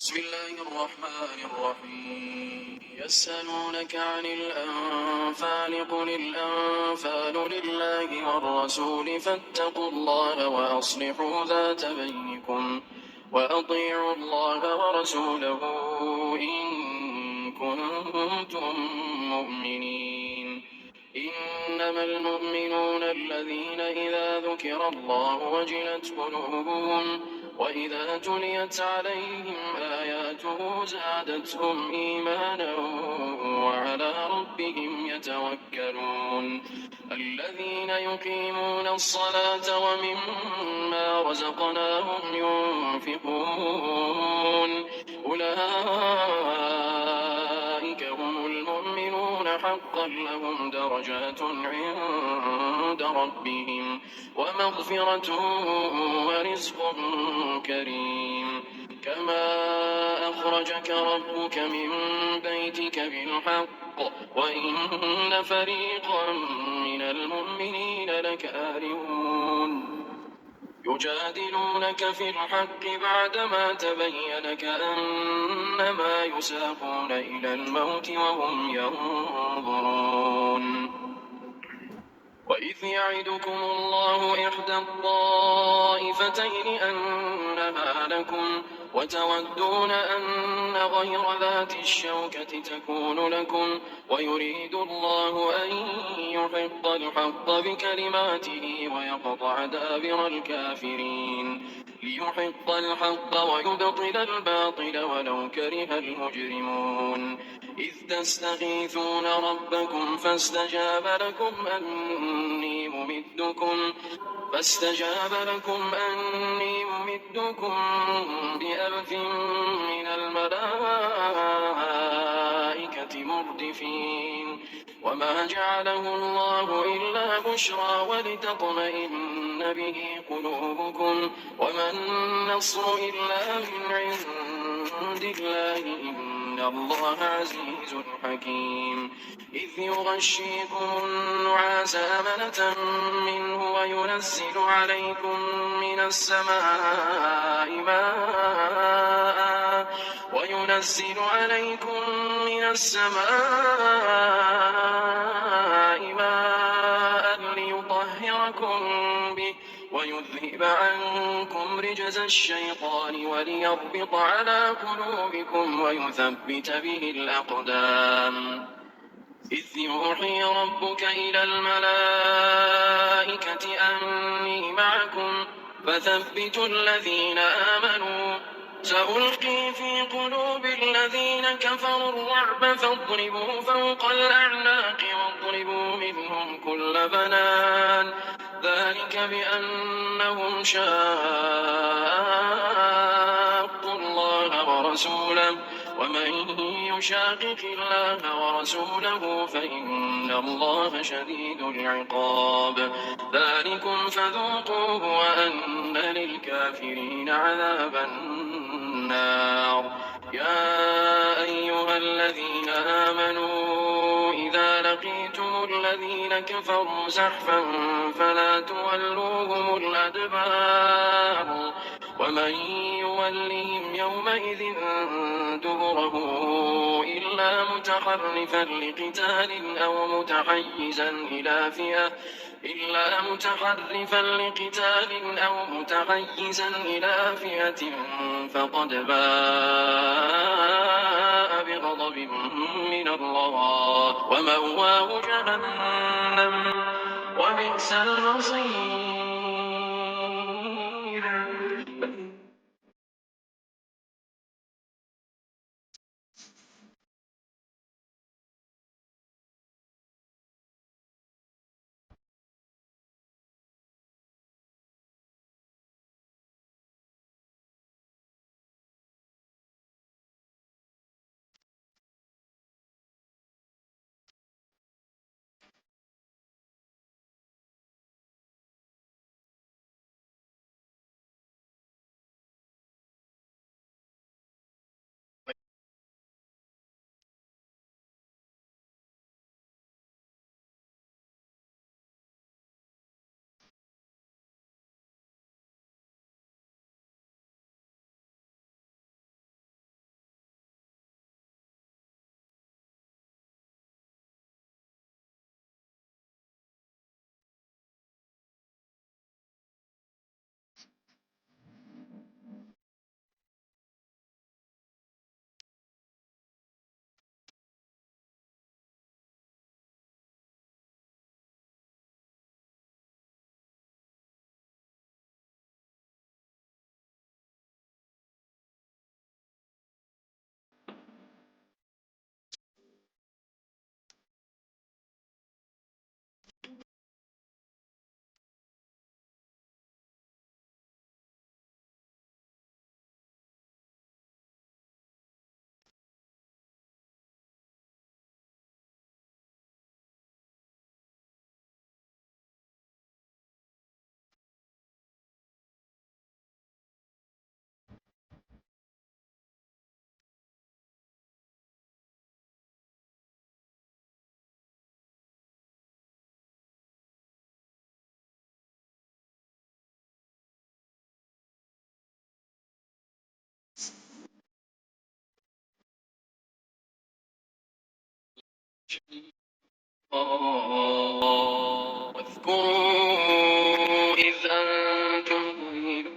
بسم الله الرحمن الرحيم يسألونك عن الأنفال قل الأنفال لله والرسول فاتقوا الله وأصلحوا ذات بينكم وأطيعوا الله ورسوله إن كنتم مؤمنين إنما المؤمنون الذين إذا ذكر الله وجلت قلوبهم وإذا تليت عليهم آياته زادتهم إيمانا وعلى ربهم يتوكلون الذين يقيمون الصلاة ومما رزقناهم ينفقون أولئك هم المؤمنون حقا لهم درجات عند ربهم ومغفرة ورزق كريم كما أخرجك ربك من بيتك بالحق وإن فريقا من المؤمنين لكارهون يجادلونك في الحق بعدما تبين كأنما يساقون إلى الموت وهم ينظرون وإذ يعدكم الله إحدى الطائفتين أنها لكم وتودون أن غير ذات الشوكة تكون لكم ويريد الله أن يحق الحق بكلماته ويقطع دابر الكافرين ليحق الحق ويبطل الباطل ولو كره المجرمون إذ تستغيثون ربكم فاستجاب لكم أني ممدكم بألف من الملائكة مردفين وما جعله الله إلا بشرى ولتطمئن به قلوبكم وما النصر إلا من عند الله إن الله عزيز حكيم إذ يغشيكم النعاس أمنة منه وينزل عليكم من السماء ماء ليطهركم به ويذهب عنكم رجز الشيطان وليربط على قلوبكم ويثبت به الأقدام إذ يوحي ربك إلى الملائكة أني معكم فثبتوا الذين آمنوا سألقي في قلوب الذين كفروا الرعب فاضربوا فوق الأعناق واضربوا منهم كل بنان ذلك بأنهم شاقوا الله ورسوله ومن يشاقق الله ورسوله فإن الله شديد العقاب ذلكم فذوقوه وأن للكافرين عذاب النار يا أيها الذين آمنوا إذا لقيتم الذين كفروا زحفا فلا تولوهم الأدبار ومن يولهم يومئذ دبره إلا متحرفا لقتال أو متحيزا إلى فئة فقد باء بغضب من الله ومأواه جهنم وبئس المصير واذكروا إذ أنتم قليل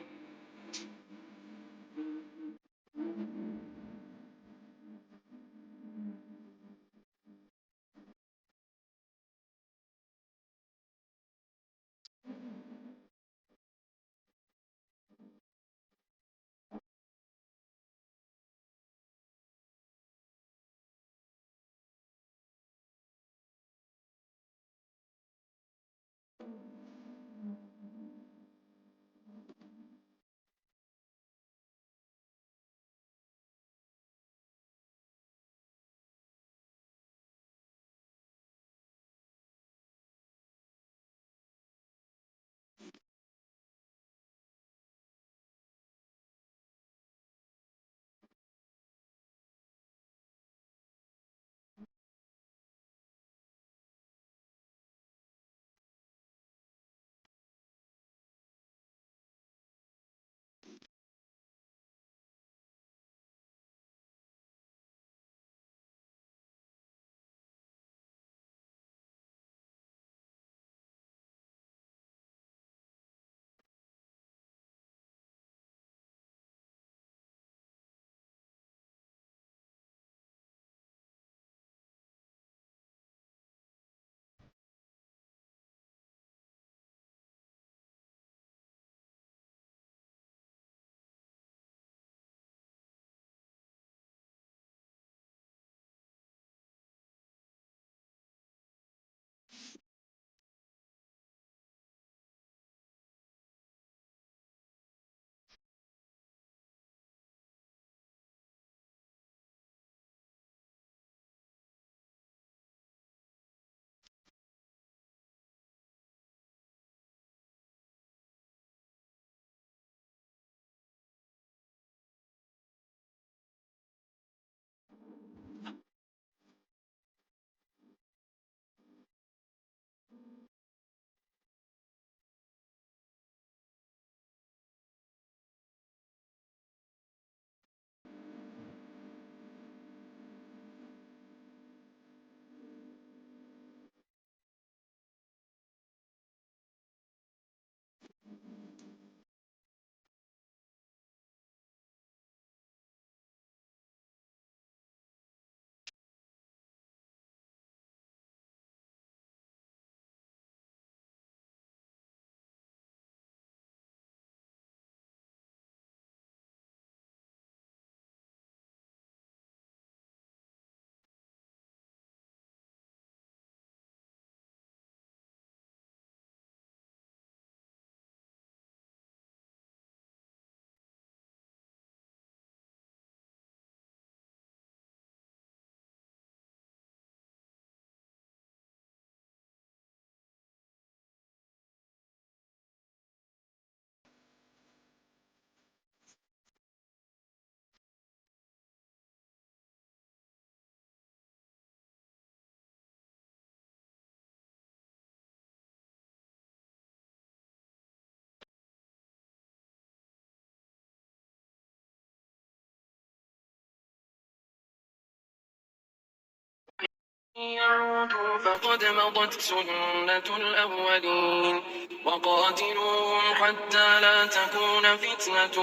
يعودوا فقد مضت سنة الأولين وقاتلوهم حتى لا تكون فتنة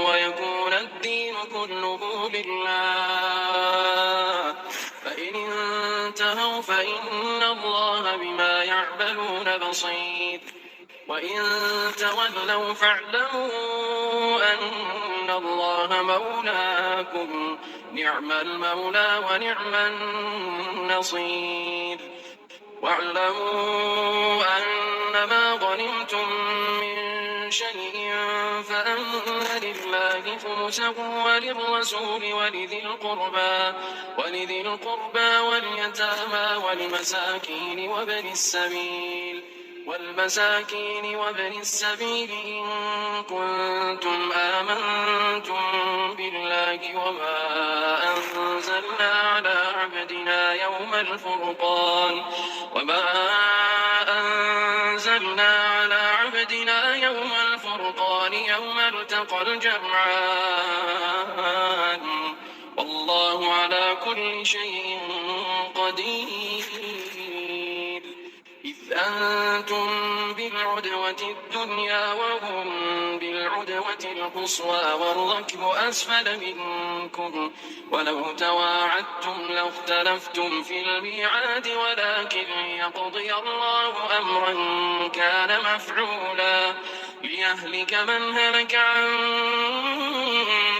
ويكون الدين كله لله فإن انتهوا فإن الله بما يعملون بصير وإن تولوا فاعلموا أن الله مولاكم نعم المولى ونعم النصير واعلموا أنما غنمتم من شيء فأن لله خمسه وللرسول ولذي القربى واليتامى والمساكين وابن السبيل إن كنتم آمنتم بالله وما أنزلنا على عبدنا يوم الفرقان يوم التقى الجمعان والله على كل شيء قدير. إذ أنتم بالعدوة الدنيا وهم بالعدوة القصوى والركب أسفل منكم ولو تواعدتم لاختلفتم في الميعاد ولكن ليقضي الله أمرا كان مفعولا ليهلك من هلك عن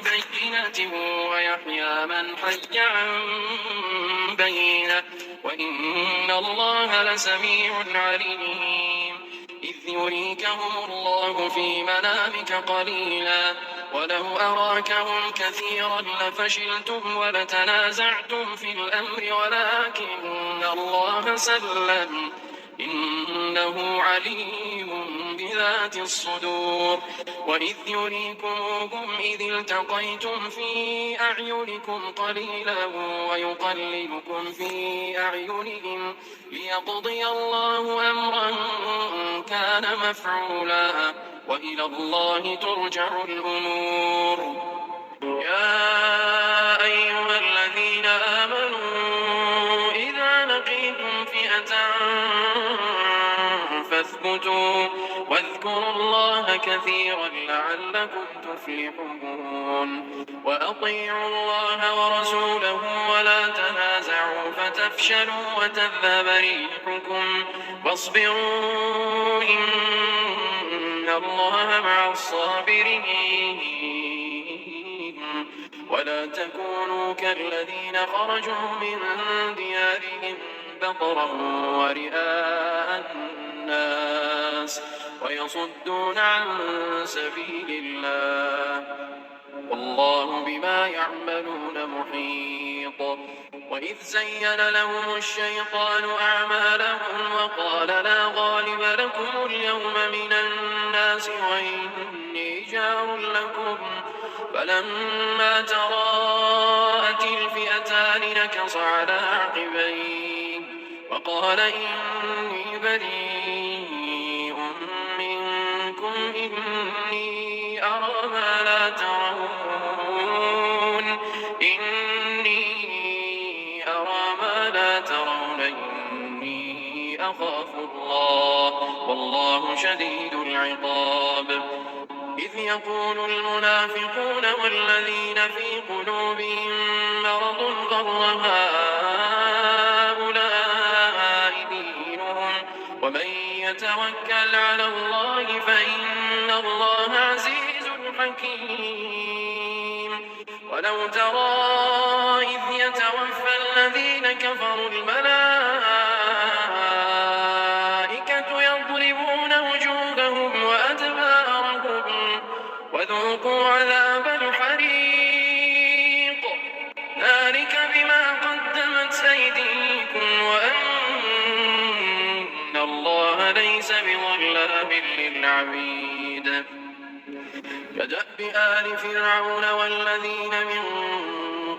بينة ويحيى من حي عن بينة وإن الله لسميع عليم. إذ يريكهم الله في منامك قليلا ولو أراكهم كثيرا لفشلتم ولتنازعتم في الأمر ولكن الله سلم إنه عليم بذات الصدور. وإذ يريكموهم إذ التقيتم في أعينكم قليلا ويقللكم في أعينهم ليقضي الله أمرا كان مفعولا وإلى الله ترجع الأمور. يا أيها الذين آمنوا إذا لقيتم فئة فاثبتوا واذكروا الله كثيرا لعلكم تفلحون. وأطيعوا الله ورسوله ولا تنازعوا فتفشلوا وتذهب ريحكم واصبروا إن الله مع الصابرين. ولا تكونوا كالذين خرجوا من ديارهم بطرا ورئاء الناس ويصدون عن سبيل الله والله بما يعملون محيط. وإذ زين لهم الشيطان أعمالهم وقال لا غالب لكم اليوم من الناس وإني جار لكم فلما تراءت الفئتان نكص على عقبيه وقال إني بريء منكم إني أرى ما لا ترون إني أخاف الله والله شديد العقاب. إذ يقول المنافقون والذين في قلوبهم مرض غر هؤلاء دينهم ومن يتوكل على الله فإن الله عزيز حكيم. ولو ترى إذ يتوفى الذين كفروا الملائكة يضربون وجوههم وأدبارهم وذوقوا عذاب الحريق ذلك بما قدمت أيديكم وأن الله ليس بظلام للعبيد. كدأب آل فرعون والذين من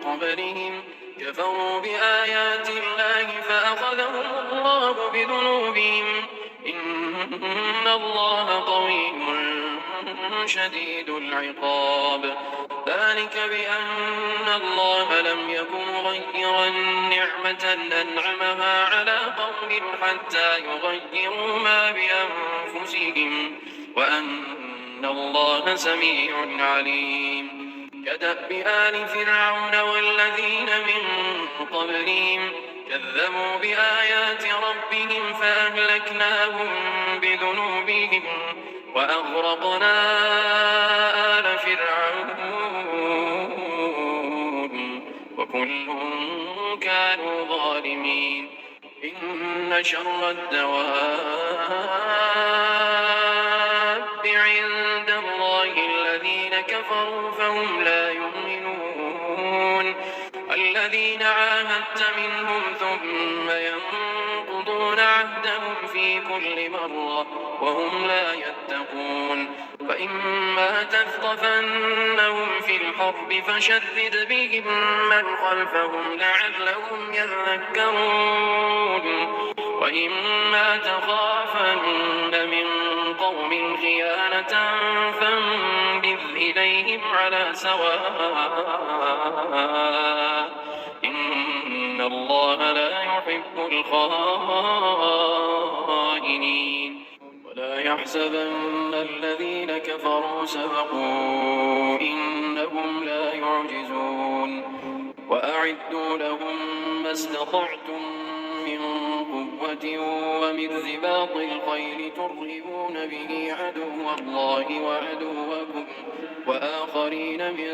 قبلهم كفروا بآيات الله فأخذهم الله بذنوبهم إن الله قوي شديد العقاب. ذلك بأن الله لم يكن مغيرا نعمة أنعمها على قوم حتى يغيروا ما بأنفسهم وأن الله سميع عليم. كدأب آل فرعون والذين من قبلهم كذبوا بآيات ربهم فأهلكناهم بذنوبهم وأغرقنا آل فرعون وكل كانوا ظالمين. إن شر الدواب عند الله الذين كفروا فهم لا يؤمنون. الذين عاهدت منهم ثم ينقضون عهدهم في كل مرة وهم لا يتقون. فإما تثقفنهم في الحرب فشدد بهم من خلفهم لعلهم يذكرون. وإما تخافن من قوم خيانة فانبذ إليهم على سواء الخائنين ولا يحسبن الذين كفروا سبقوا إنهم لا يعجزون وأعدوا لهم ما استطعتم من قوة ومن رباط الخيل ترهبون به عدو الله وعدوكم وآخرين من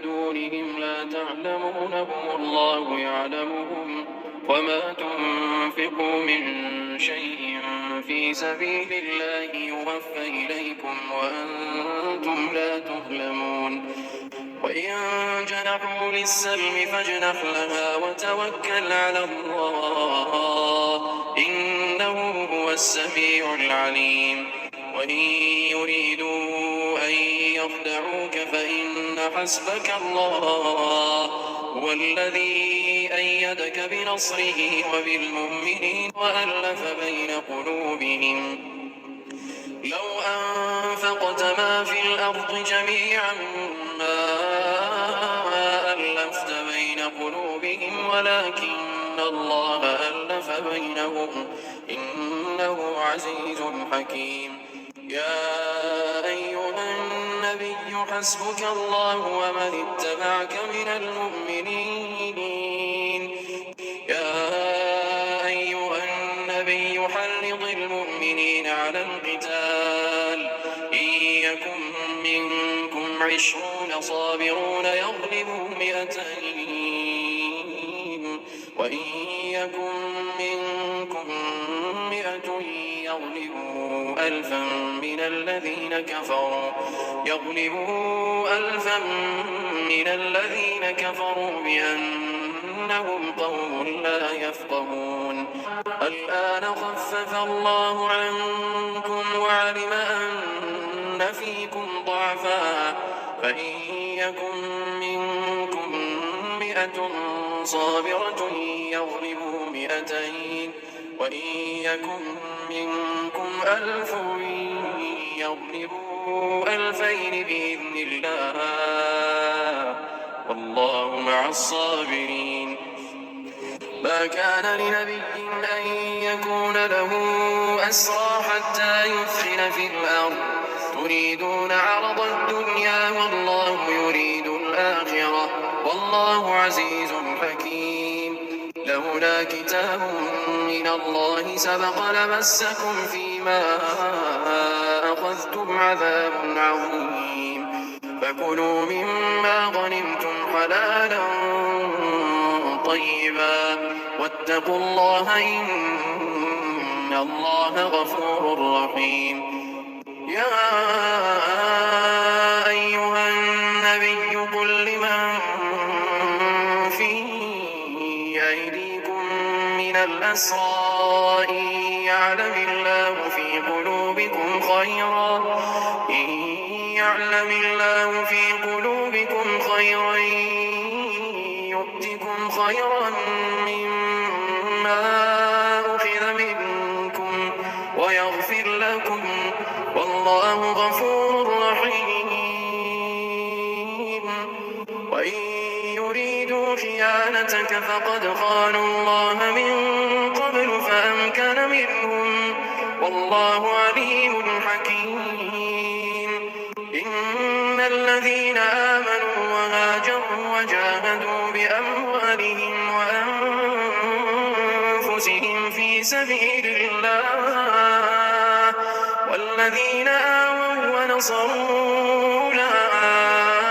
دونهم لا تعلمونهم الله يعلمهم وما تنفقوا من شيء في سبيل الله يوفى إليكم وأنتم لا تظلمون وإن جنحوا للسلم فاجنح لها وتوكل على الله إنه هو السميع العليم وإن يريدوا أن يخدعوك فإن حسبك الله هو الذي أيدك بنصره وبالمؤمنين وألف بين قلوبهم لو أنفقت ما في الأرض جميعا ما ألفت بين قلوبهم ولكن الله ألف بينهم إنه عزيز حكيم يا أيها النبي حسبك الله ومن اتبعك من المؤمنين يا أيها النبي حرض المؤمنين على القتال إن يكن منكم 20 صابرون يغلبوا 200 وإن يكن منكم 100 يغلبوا 1000 من الذين كفروا بأنهم قوم لا يفقهون الآن خفف الله عنكم وعلم أن فيكم ضعفا فإن يكن منكم 100 صابرة يغلبوا 200 وإن يكن منكم 1000 يغلبوا 2000 بإذن الله والله مع الصابرين ما كان لنبي أن يكون له أسرى حتى يثخن في الأرض تريدون عرض الدنيا والله يريد الآخرة والله عزيز حكيم لولا كتاب من الله سبق لمسكم فيما أخذتم عذاب عظيم فكلوا مما غنمتم حلالا طيبا واتقوا الله إن الله غفور رحيم يا أيها النبي قل لمن في أيديكم من الأسرى إن يعلم الله في قلوبكم خيرا يؤتكم خيرا مما أخذ منكم ويغفر لكم والله غفور رحيم وإن يريدوا خيانتك فقد خانوا الله من قبل فأمكن منهم والله عليم حكيم إن الذين آمنوا وهاجروا وجاهدوا بأموالهم وأنفسهم في سبيل الله والذين آووا ونصروا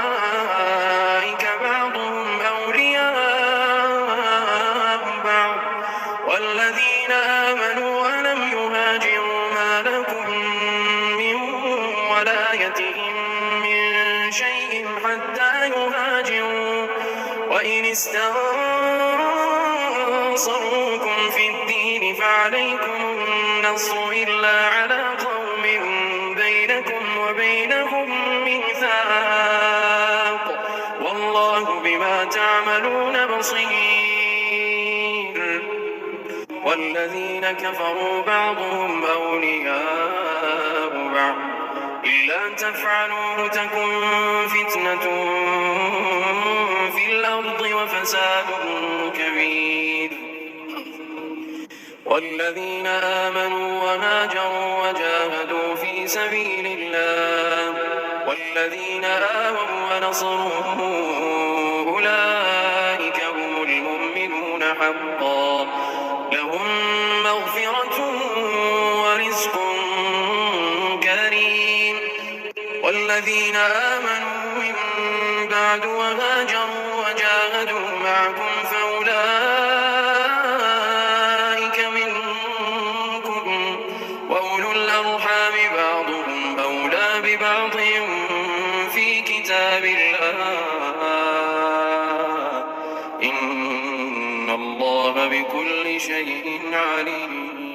أولئك بعضهم أولياء بعض والذين آمنوا ولم يهاجروا ما لكم من ولايتهم من شيء حتى يهاجروا وإن استنصروكم في الدين فعليكم النصر إلا على قوم بينكم وبينهم ميثاق والله بما تعملون بصير والذين كفروا بعضهم أولياء بعض إلا تفعلوا تكن فتنة في الأرض وفساد كبير والذين آمنوا وهاجروا وجاهدوا في سبيل الله والذين آووا ونصروا أولئك هم المؤمنون حقا لهم مغفرة ورزق كريم. والذين آمنوا من بعد وهاجروا وجاهدوا معكم فأولئك منكم وأولو الأرحام بعضهم أولى ببعض في كتاب الله إن الله بكل شيء عليم.